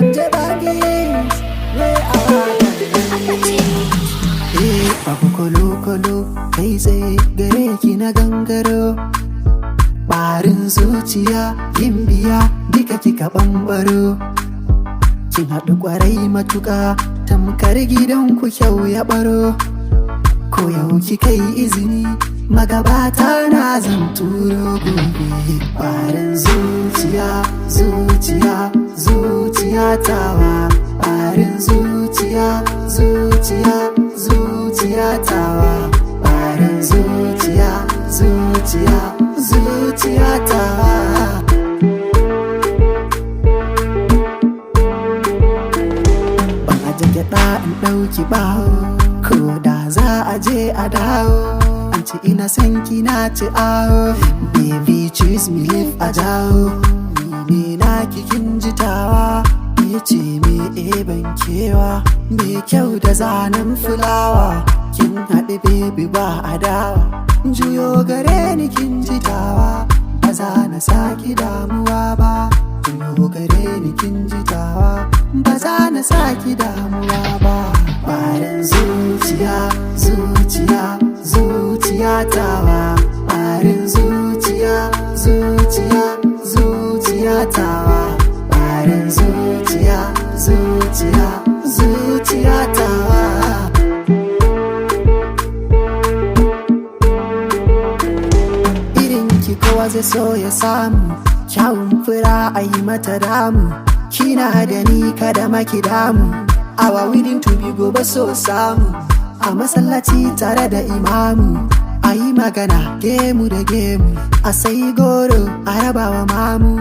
MJ Baggies, where are Babu kolo-kolo kai tsaye gare ki na gangaro. Barin zuciya gimbiya duka kika bambaro. Kin haɗu ƙwarai matuƙa tamkar gidanku kyau ya ɓaro. Ko yau kika yi izini magabata na zan turo gobe. Barin zuciya zuciya zuciya tawa. Barin zuciya zuciya zuciya tawa. Barin zuciya zuciya zuciya tawa. Ban aje gyaɗa in ɗauki ɓawo, ko da za a je a dawo. An ce ina son ki na ci awo, baby choose me live a jawo. Ni ne na kikin jitawa, ya ce me ban kewa. Me kyau da zanen fulawa, kin haɗe baby ba adawa. Juyo gare ni kin jitawa, ba za na saki damuwa ba. Juyo gare ni kin jitawa, ba za na saki damuwa ba. Barin zuciya zuciya zuciya tawa. Barin zuciya zuciya zuciya tawa. Barin zuciya zuciya zuciya tawa. Irin ki kowa zai so ya samu, kyawun fura a yi mata damu. Kina da ni kada maki damu, awa willing to be gobe so samu. A masallaci tare da imamu, a yi magana gemu da gemu. A sayi goro a rabawa mamu,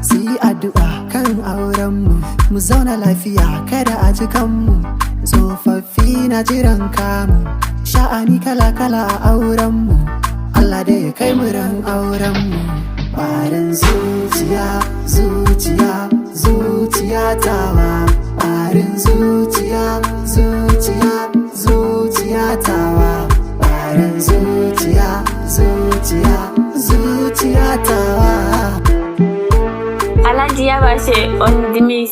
su yi addu'a kan aurenmu. Mu zauna lafiya kada a ji kanmu, tsofaffi na jiran kamu. Sha'ani kala-kala a aurenmu, Allah da ya kai mu ran aurenmu. Barin zuciya zuciya zuciya tawa. Barin zuciya zuciya zuciya tawa. Barin zuciya zuciya zuciya tawa. Alhaji Yabashe on the mix.